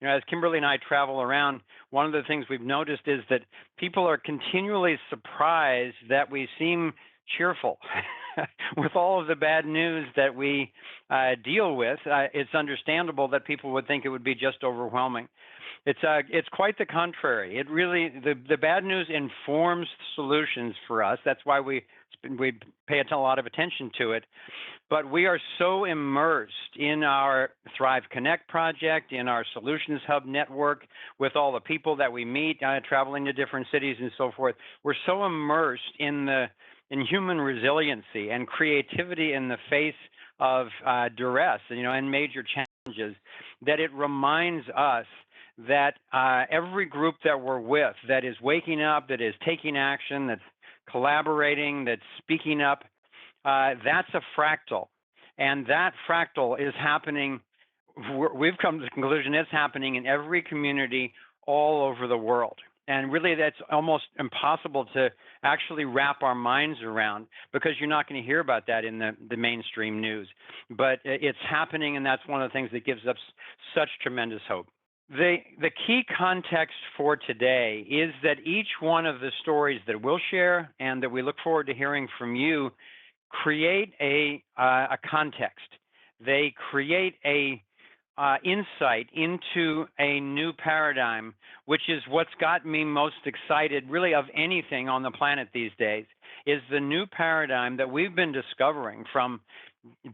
As Kimberly and I travel around, one of the things we've noticed is that people are continually surprised that we seem cheerful with all of the bad news that we deal with. It's understandable that people would think it would be just overwhelming. It's quite the contrary. It really the bad news informs solutions for us. That's why we pay a lot of attention to it. But we are so immersed in our Thrive Connect project, in our Solutions Hub network, with all the people that we meet, traveling to different cities and so forth. We're so immersed in human resiliency and creativity in the face of duress, and major challenges, that it reminds us that every group that we're with that is waking up, that is taking action, that's collaborating, that's speaking up, that's a fractal. And that fractal is happening, we've come to the conclusion it's happening in every community all over the world. And really, that's almost impossible to actually wrap our minds around, because you're not going to hear about that in the mainstream news. But it's happening, and that's one of the things that gives us such tremendous hope. The key context for today is that each one of the stories that we'll share and that we look forward to hearing from you create a context. They create a insight into a new paradigm, which is what's got me most excited, really, of anything on the planet these days, is the new paradigm that we've been discovering from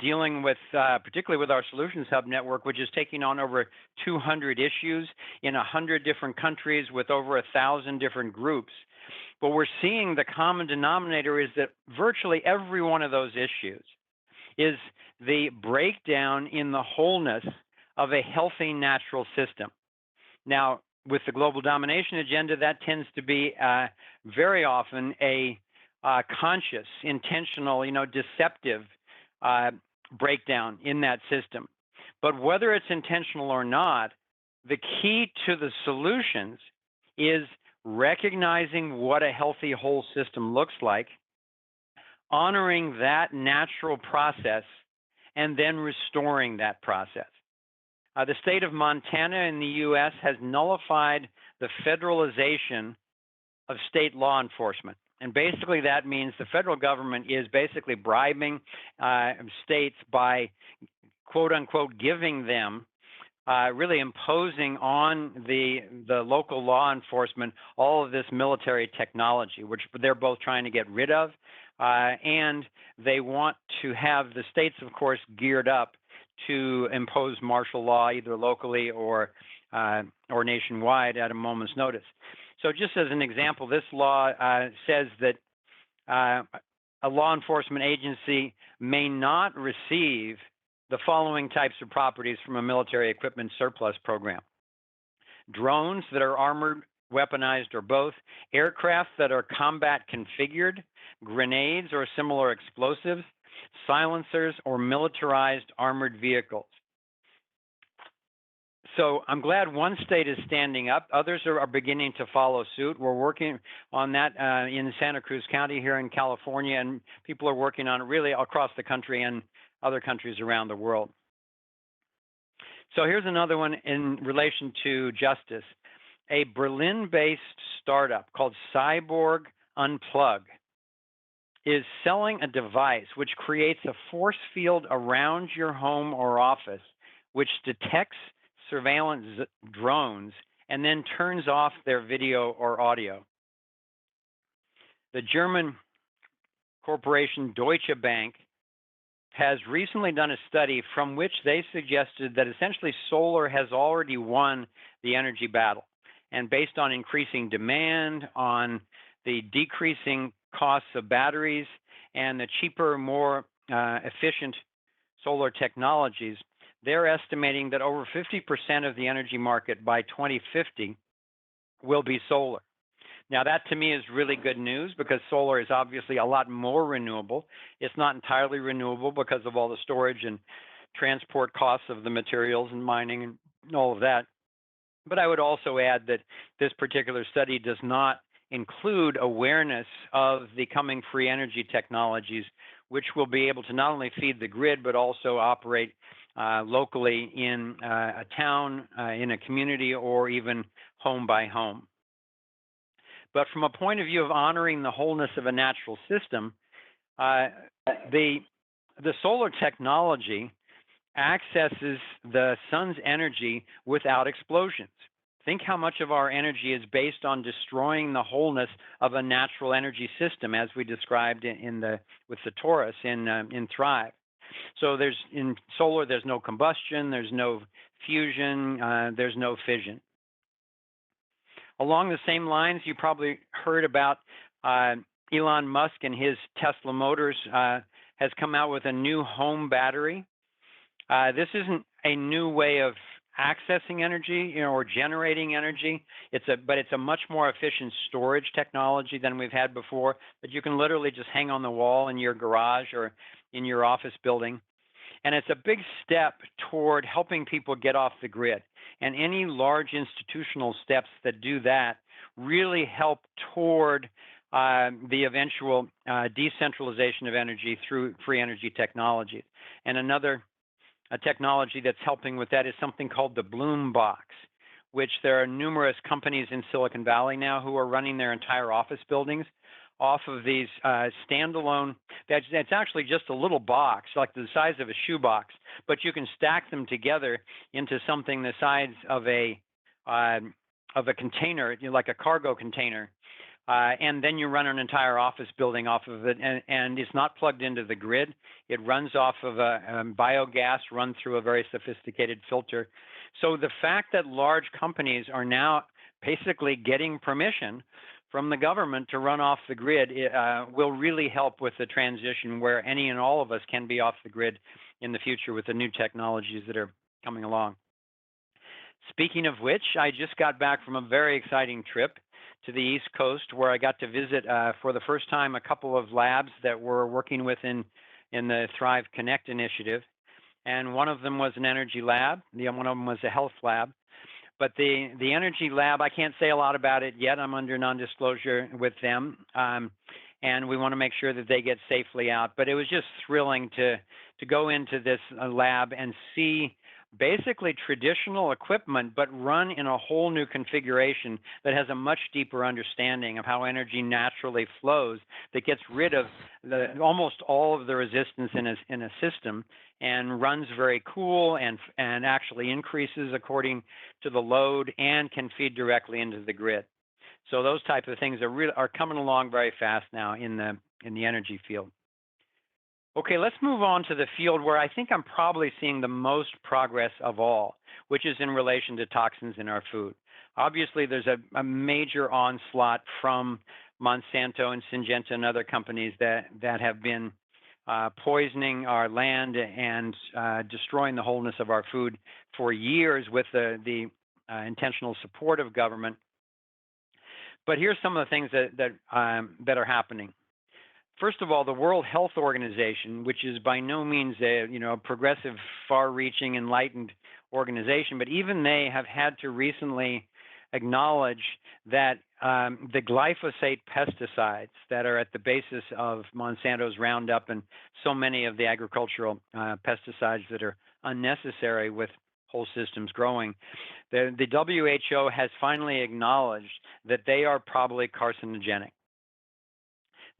dealing with, particularly with our Solutions Hub network, which is taking on over 200 issues in 100 different countries with over 1,000 different groups. But we're seeing the common denominator is that virtually every one of those issues is the breakdown in the wholeness of a healthy natural system. Now, with the global domination agenda, that tends to be very often a conscious, intentional, deceptive breakdown in that system. But whether it's intentional or not, the key to the solutions is recognizing what a healthy whole system looks like, honoring that natural process, and then restoring that process. The state of Montana in the U.S. has nullified the federalization of state law enforcement. And basically that means the federal government is basically bribing states by, quote unquote, giving them, really imposing on the local law enforcement all of this military technology, which they're both trying to get rid of. And they want to have the states, of course, geared up to impose martial law either locally or nationwide at a moment's notice. So just as an example, this law says that a law enforcement agency may not receive the following types of properties from a military equipment surplus program: drones that are armored, weaponized, or both, aircraft that are combat configured, grenades or similar explosives, silencers, or militarized armored vehicles. So I'm glad one state is standing up. Others are beginning to follow suit. We're working on that in Santa Cruz County here in California, and people are working on it really across the country and other countries around the world. So here's another one in relation to justice. A Berlin-based startup called Cyborg Unplug is selling a device which creates a force field around your home or office, which detects surveillance drones and then turns off their video or audio. The German corporation Deutsche Bank has recently done a study from which they suggested that essentially solar has already won the energy battle. And based on increasing demand, on the decreasing costs of batteries, and the cheaper, more efficient solar technologies, they're estimating that over 50% of the energy market by 2050 will be solar. Now, that to me is really good news, because solar is obviously a lot more renewable. It's not entirely renewable because of all the storage and transport costs of the materials and mining and all of that. But I would also add that this particular study does not include awareness of the coming free energy technologies, which will be able to not only feed the grid, but also operate locally in a town, in a community, or even home by home. But from a point of view of honoring the wholeness of a natural system, the solar technology accesses the sun's energy without explosions. Think how much of our energy is based on destroying the wholeness of a natural energy system, as we described with the torus in Thrive. So in solar, there's no combustion, there's no fusion, there's no fission. Along the same lines, you probably heard about Elon Musk and his Tesla Motors has come out with a new home battery. This isn't a new way of accessing energy, or generating energy. But it's a much more efficient storage technology than we've had before. That you can literally just hang on the wall in your garage or in your office building. And it's a big step toward helping people get off the grid. And any large institutional steps that do that really help toward the eventual decentralization of energy through free energy technologies. And another technology that's helping with that is something called the Bloom Box, which there are numerous companies in Silicon Valley now who are running their entire office buildings off of these standalone. That's actually just a little box, like the size of a shoebox, but you can stack them together into something the size of a container, like a cargo container. And then you run an entire office building off of it, and it's not plugged into the grid. It runs off of a biogas run through a very sophisticated filter. So the fact that large companies are now basically getting permission from the government to run off the grid will really help with the transition where any and all of us can be off the grid in the future with the new technologies that are coming along. Speaking of which, I just got back from a very exciting trip to the East Coast where I got to visit for the first time a couple of labs that we're working with in the Thrive Connect initiative. And one of them was an energy lab. The one of them was a health lab. But the energy lab, I can't say a lot about it yet. I'm under non-disclosure with them. And we want to make sure that they get safely out. But it was just thrilling to go into this lab and see basically traditional equipment, but run in a whole new configuration that has a much deeper understanding of how energy naturally flows, that gets rid of almost all of the resistance in a system and runs very cool and actually increases according to the load and can feed directly into the grid. So those type of things are coming along very fast now in the energy field. Okay, let's move on to the field where I think I'm probably seeing the most progress of all, which is in relation to toxins in our food. Obviously, there's a major onslaught from Monsanto and Syngenta and other companies that have been poisoning our land and destroying the wholeness of our food for years with the intentional support of government. But here's some of the things that are happening. First of all, the World Health Organization, which is by no means a progressive, far-reaching, enlightened organization, but even they have had to recently acknowledge that the glyphosate pesticides that are at the basis of Monsanto's Roundup and so many of the agricultural pesticides that are unnecessary with whole systems growing, the WHO has finally acknowledged that they are probably carcinogenic.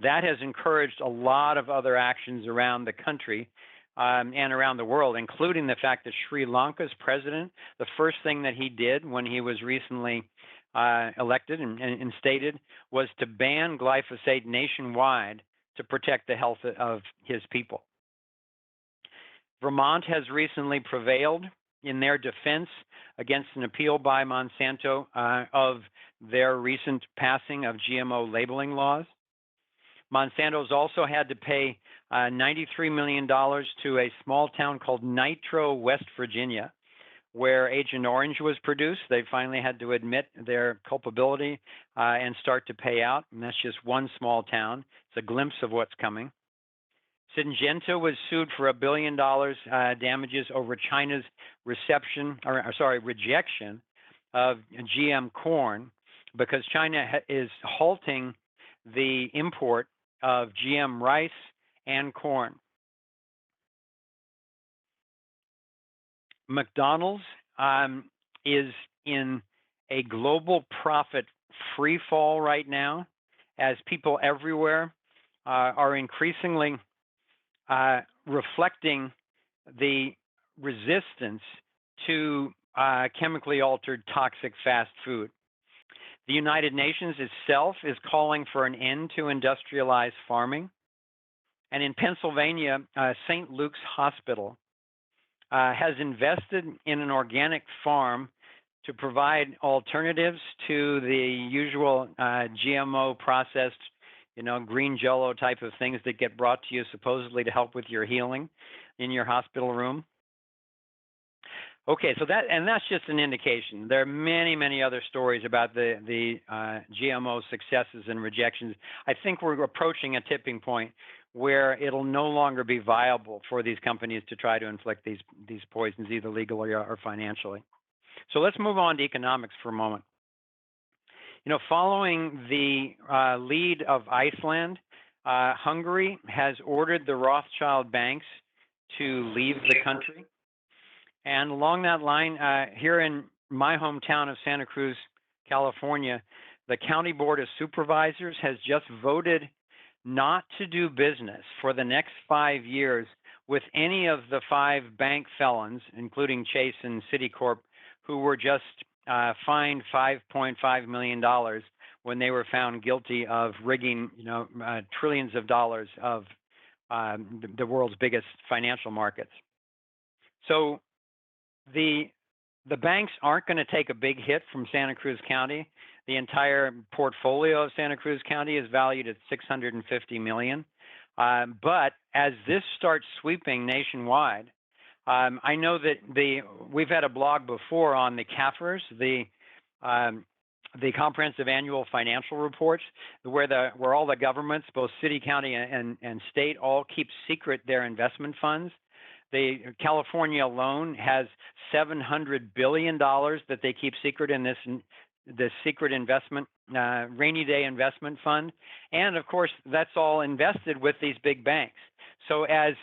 That has encouraged a lot of other actions around the country and around the world, including the fact that Sri Lanka's president, the first thing that he did when he was recently elected and instated was to ban glyphosate nationwide to protect the health of his people. Vermont has recently prevailed in their defense against an appeal by Monsanto of their recent passing of GMO labeling laws. Monsanto's also had to pay $93 million to a small town called Nitro, West Virginia, where Agent Orange was produced. They finally had to admit their culpability and start to pay out. And that's just one small town. It's a glimpse of what's coming. Syngenta was sued for $1 billion damages over China's rejection of GM corn because China is halting the import of GM rice and corn. McDonald's is in a global profit free fall right now, as people everywhere are increasingly reflecting the resistance to chemically altered toxic fast food. The United Nations itself is calling for an end to industrialized farming. And in Pennsylvania, St. Luke's Hospital has invested in an organic farm to provide alternatives to the usual GMO processed, green jello type of things that get brought to you supposedly to help with your healing in your hospital room. Okay, so that's just an indication. There are many, many other stories about the GMO successes and rejections. I think we're approaching a tipping point where it'll no longer be viable for these companies to try to inflict these poisons, either legally or financially. So let's move on to economics for a moment. Following the lead of Iceland, Hungary has ordered the Rothschild banks to leave the country. And along that line, here in my hometown of Santa Cruz, California, the County Board of Supervisors has just voted not to do business for the next 5 years with any of the 5 bank felons, including Chase and Citicorp, who were just fined $5.5 million when they were found guilty of rigging, trillions of dollars of the world's biggest financial markets. So the banks aren't going to take a big hit from Santa Cruz County. The entire portfolio of Santa Cruz County is valued at $650 million. But as this starts sweeping nationwide, I know that we've had a blog before on the CAFRs, the comprehensive annual financial reports, where all the governments, both city, county, and state, all keep secret their investment funds. California alone has $700 billion that they keep secret in this secret investment, rainy day investment fund. And of course, that's all invested with these big banks. So as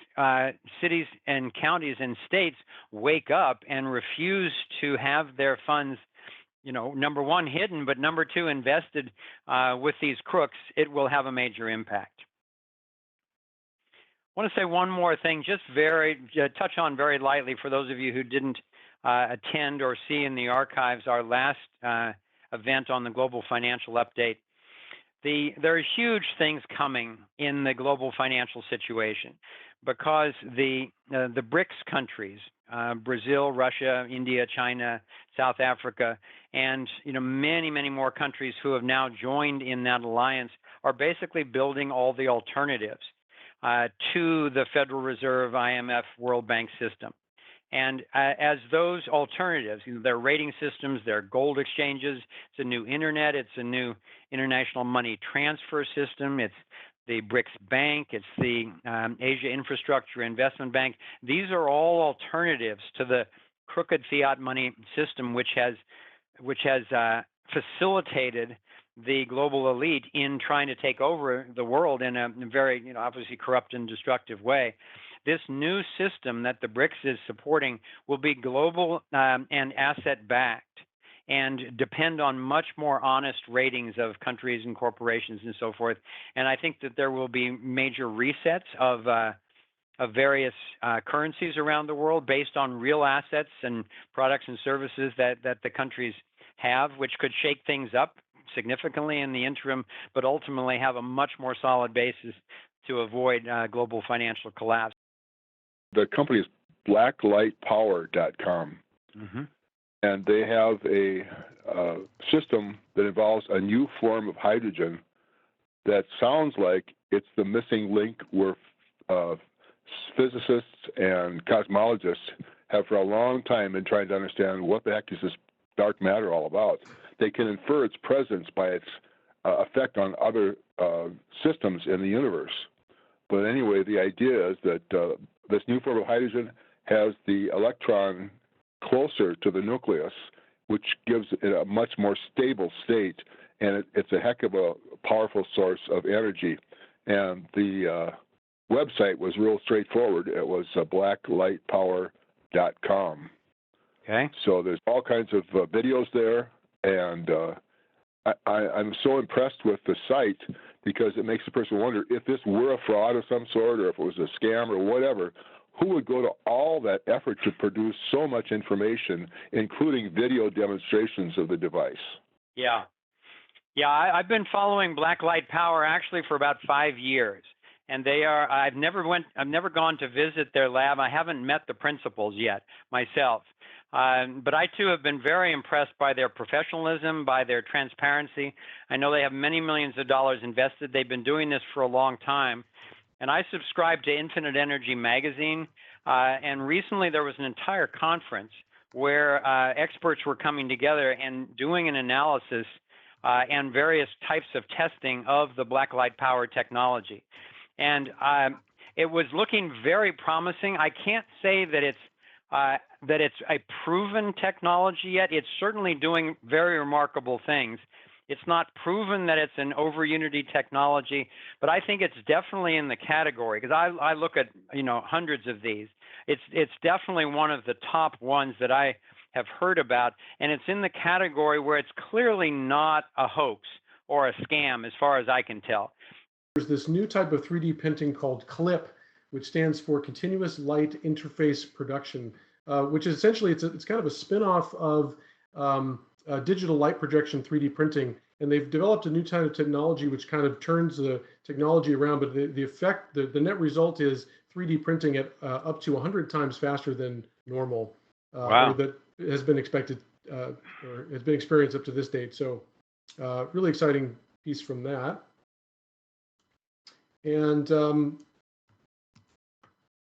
cities and counties and states wake up and refuse to have their funds, number one, hidden, but number two, invested with these crooks, it will have a major impact. I want to say one more thing, just touch on very lightly for those of you who didn't attend or see in the archives our last event on the Global Financial Update. There are huge things coming in the global financial situation because the BRICS countries, Brazil, Russia, India, China, South Africa, and many, many more countries who have now joined in that alliance are basically building all the alternatives to the Federal Reserve, IMF, World Bank system. And as those alternatives, their rating systems, their gold exchanges, it's a new internet, it's a new international money transfer system, it's the BRICS Bank, it's the Asia Infrastructure Investment Bank. These are all alternatives to the crooked fiat money system, which has facilitated the global elite in trying to take over the world in a very, obviously corrupt and destructive way. This new system that the BRICS is supporting will be global and asset-backed and depend on much more honest ratings of countries and corporations and so forth. And I think that there will be major resets of various currencies around the world based on real assets and products and services that the countries have, which could shake things up significantly in the interim, but ultimately have a much more solid basis to avoid global financial collapse. The company is blacklightpower.com, and they have a system that involves a new form of hydrogen that sounds like it's the missing link where physicists and cosmologists have for a long time been trying to understand what the heck is this dark matter all about. They can infer its presence by its effect on other systems in the universe. But anyway, the idea is that this new form of hydrogen has the electron closer to the nucleus, which gives it a much more stable state, and it's a heck of a powerful source of energy. And the website was real straightforward. It was blacklightpower.com. Okay. So there's all kinds of videos there, and I'm so impressed with the site because it makes the person wonder if this were a fraud of some sort or if it was a scam or whatever, who would go to all that effort to produce so much information, including video demonstrations of the device? Yeah. Yeah, I've been following Blacklight Power actually for about 5 years, and I've never gone to visit their lab. I haven't met the principals yet myself, but I too have been very impressed by their professionalism, by their transparency. I know they have many millions of dollars invested. They've been doing this for a long time, and I subscribe to Infinite Energy magazine, and recently there was an entire conference where experts were coming together and doing an analysis and various types of testing of the Blacklight Power technology. And it was looking very promising. I can't say that it's a proven technology yet. It's certainly doing very remarkable things. It's not proven that it's an over unity technology, but I think it's definitely in the category because I look at hundreds of these. It's definitely one of the top ones that I have heard about, and it's in the category where it's clearly not a hoax or a scam as far as I can tell. There's this new type of 3D printing called CLIP, which stands for Continuous Light Interface Production, which is essentially it's kind of a spin-off of digital light projection 3D printing, and they've developed a new type of technology which kind of turns the technology around, but the net result is 3D printing at up to 100 times faster than normal, Wow. or that has been expected or has been experienced up to this date. So really exciting piece from that. And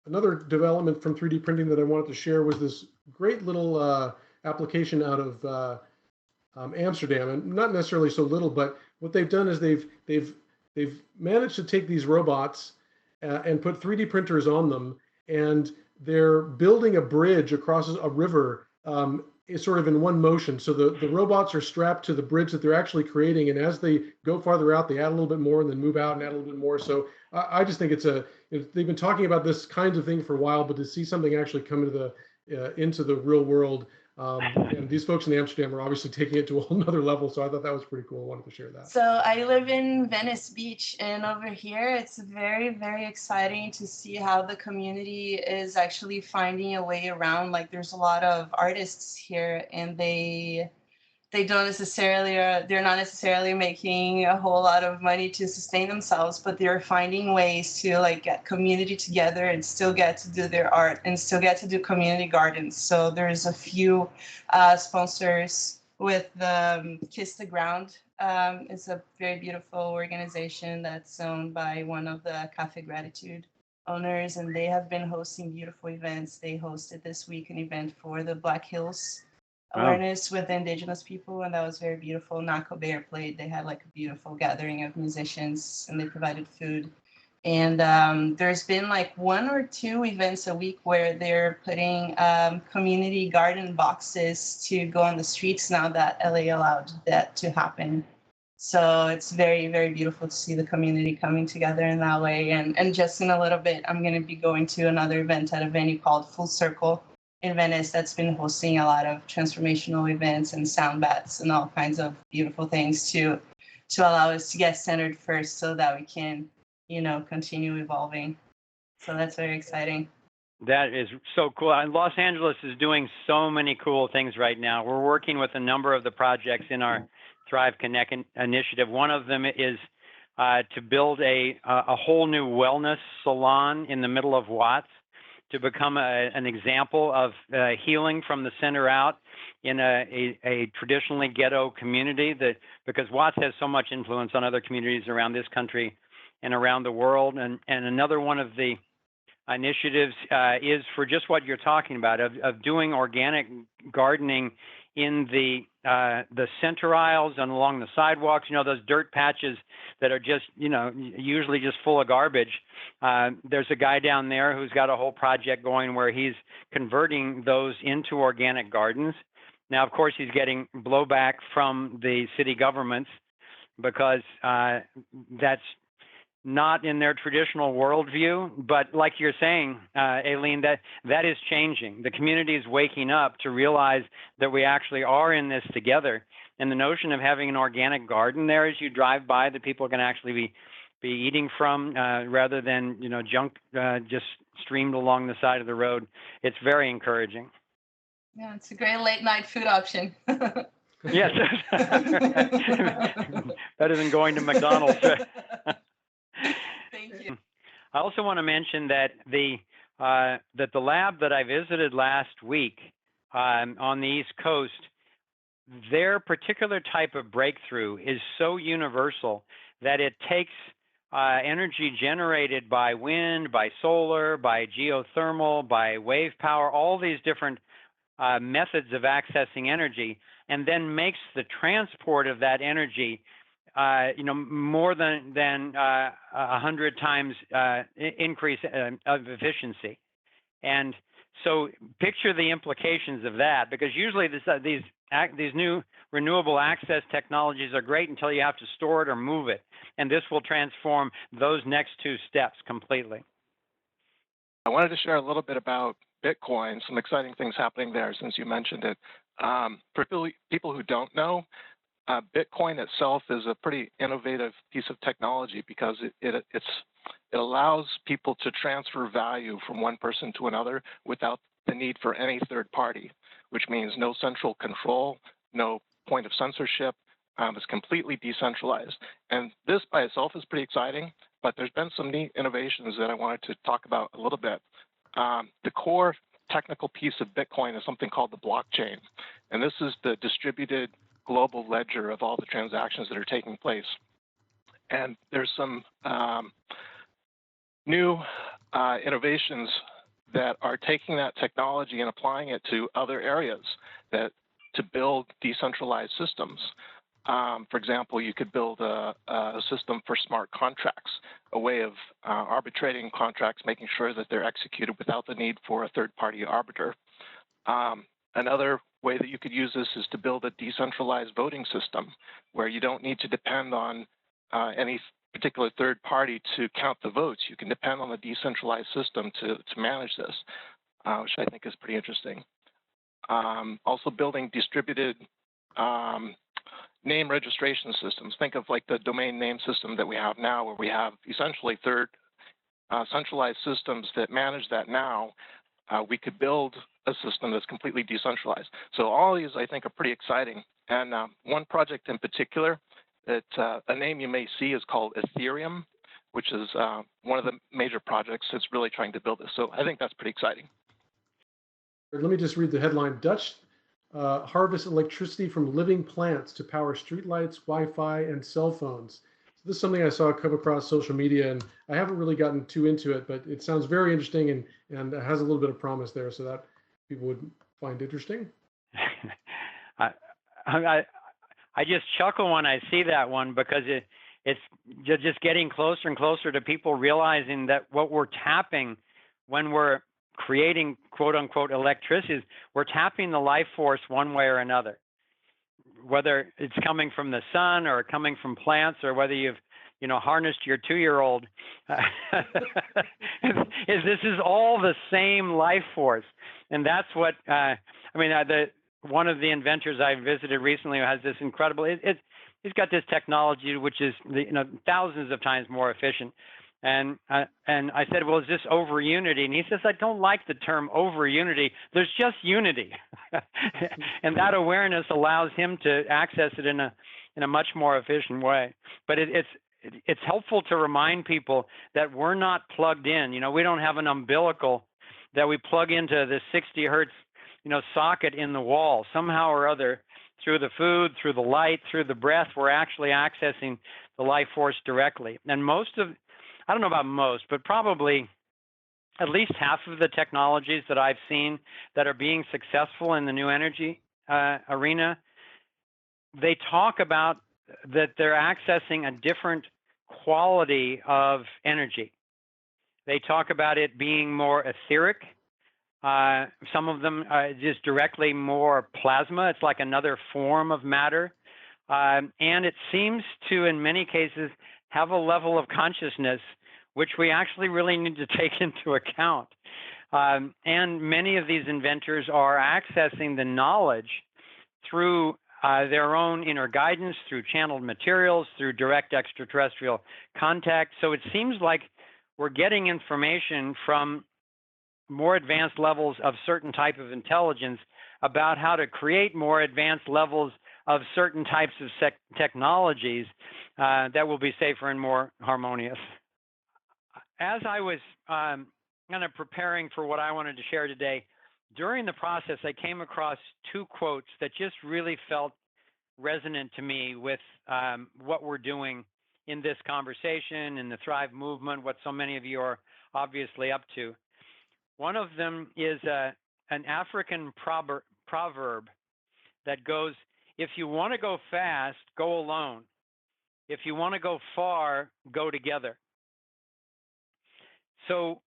another development from 3D printing that I wanted to share was this great little application out of Amsterdam, and not necessarily so little, but what they've done is they've managed to take these robots and put 3D printers on them, and they're building a bridge across a river is sort of in one motion. So the robots are strapped to the bridge that they're actually creating, and as they go farther out, they add a little bit more and then move out and add a little bit more. So I just think they've been talking about this kind of thing for a while, but to see something actually come into the real world, and these folks in Amsterdam are obviously taking it to a whole nother level. So I thought that was pretty cool. I wanted to share that. So I live in Venice Beach, and over here it's very, very exciting to see how the community is actually finding a way around. Like there's a lot of artists here, and they're not necessarily making a whole lot of money to sustain themselves, but they're finding ways to like get community together and still get to do their art and still get to do community gardens. So there's a few sponsors with the Kiss the Ground. It's a very beautiful organization that's owned by one of the Cafe Gratitude owners, and they have been hosting beautiful events. They hosted this week an event for the Black Hills awareness with the indigenous people, and that was very beautiful. Naco Bear played. They had like a beautiful gathering of musicians, and they provided food. And there's been like 1 or 2 events a week where they're putting community garden boxes to go on the streets now that LA allowed that to happen. So it's very, very beautiful to see the community coming together in that way. And just in a little bit, I'm going to be going to another event at a venue called Full Circle in Venice that's been hosting a lot of transformational events and sound baths and all kinds of beautiful things to allow us to get centered first so that we can, continue evolving. So that's very exciting. That is so cool. And Los Angeles is doing so many cool things right now. We're working with a number of the projects in our Thrive Connect initiative. One of them is to build a whole new wellness salon in the middle of Watts, to become an example of healing from the center out in a traditionally ghetto community, because Watts has so much influence on other communities around this country and around the world. And another one of the initiatives is for just what you're talking about, of doing organic gardening in the center aisles and along the sidewalks, those dirt patches that are just, usually just full of garbage. There's a guy down there who's got a whole project going where he's converting those into organic gardens. Now, of course, he's getting blowback from the city governments because that's not in their traditional worldview. But like you're saying, Aileen, that is changing. The community is waking up to realize that we actually are in this together. And the notion of having an organic garden there as you drive by that people can actually be eating from, rather than junk just streamed along the side of the road, it's very encouraging. Yeah, it's a great late night food option. Yes. Better than going to McDonald's. Thank you. I also want to mention that the lab that I visited last week on the East Coast, their particular type of breakthrough is so universal that it takes energy generated by wind, by solar, by geothermal, by wave power, all these different methods of accessing energy, and then makes the transport of that energy more than 100 times increase of efficiency. And so picture the implications of that, because usually these new renewable access technologies are great until you have to store it or move it. And this will transform those next two steps completely. I wanted to share a little bit about Bitcoin, some exciting things happening there since you mentioned it. For people who don't know, Bitcoin itself is a pretty innovative piece of technology because it allows people to transfer value from one person to another without the need for any third party, which means no central control, no point of censorship. It's completely decentralized. And this by itself is pretty exciting, but there's been some neat innovations that I wanted to talk about a little bit. The core technical piece of Bitcoin is something called the blockchain. And this is the distributed global ledger of all the transactions that are taking place. And there's some new innovations that are taking that technology and applying it to other areas to build decentralized systems. For example, you could build a system for smart contracts, a way of arbitrating contracts, making sure that they're executed without the need for a third-party arbiter. Another way that you could use this is to build a decentralized voting system where you don't need to depend on any particular third party to count the votes. You can depend on the decentralized system to manage this, which I think is pretty interesting. Also building distributed name registration systems. Think of like the domain name system that we have now, where we have essentially centralized systems that manage that now. We could build a system that's completely decentralized. So all these, I think, are pretty exciting. And one project in particular, that a name you may see is called Ethereum, which is one of the major projects that's really trying to build this. So I think that's pretty exciting. Let me just read the headline. Dutch harvest electricity from living plants to power streetlights, Wi-Fi, and cell phones. So this is something I saw come across social media, and I haven't really gotten too into it, but it sounds very interesting and it has a little bit of promise there, so that people would find interesting. I just chuckle when I see that one, because it's just getting closer and closer to people realizing that what we're tapping when we're creating quote unquote electricity, we're tapping the life force one way or another, whether it's coming from the sun or coming from plants, or whether you've harnessed your 2-year-old. This is all the same life force. And that's what one of the inventors I visited recently has this incredible, he's got this technology which is thousands of times more efficient. And I said, well, is this over unity? And he says, I don't like the term over unity. There's just unity. And that awareness allows him to access it in a much more efficient way. But it's helpful to remind people that we're not plugged in. We don't have an umbilical that we plug into the 60 hertz socket in the wall. Somehow or other, through the food, through the light, through the breath, we're actually accessing the life force directly. And I don't know about most, but probably at least half of the technologies that I've seen that are being successful in the new energy arena, they talk about that they're accessing a different quality of energy. They talk about it being more etheric. Some of them just directly more plasma. It's like another form of matter. And it seems to, in many cases, have a level of consciousness which we actually really need to take into account. And many of these inventors are accessing the knowledge through their own inner guidance, through channeled materials, through direct extraterrestrial contact. So it seems like we're getting information from more advanced levels of certain type of intelligence about how to create more advanced levels of certain types of technologies that will be safer and more harmonious. As I was kind of preparing for what I wanted to share today, during the process, I came across two quotes that just really felt resonant to me with what we're doing in this conversation, in the Thrive movement, what so many of you are obviously up to. One of them is an African proverb that goes, if you want to go fast, go alone. If you want to go far, go together. So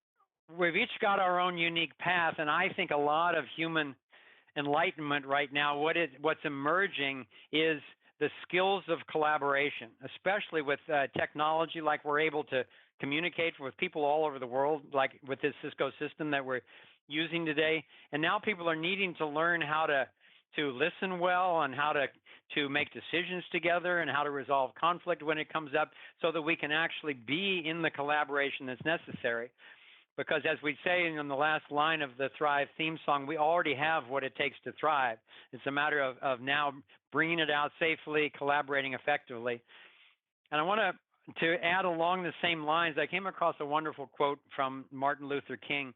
we've each got our own unique path, and I think a lot of human enlightenment right now, what's emerging is the skills of collaboration, especially with technology, like we're able to communicate with people all over the world, like with this Cisco system that we're using today. And now people are needing to learn how to listen well and how to make decisions together and how to resolve conflict when it comes up so that we can actually be in the collaboration that's necessary. Because as we say in the last line of the Thrive theme song, we already have what it takes to thrive. It's a matter of now bringing it out safely, collaborating effectively. And I want to add along the same lines, I came across a wonderful quote from Martin Luther King,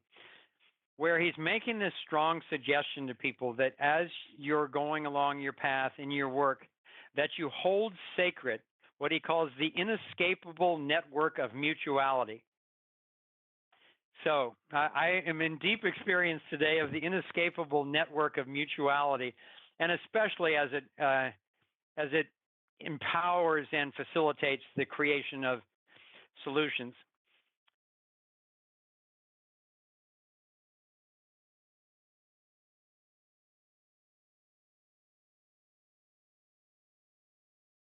where he's making this strong suggestion to people that as you're going along your path in your work, that you hold sacred what he calls the inescapable network of mutuality. So I am in deep experience today of the inescapable network of mutuality, and especially as it empowers and facilitates the creation of solutions.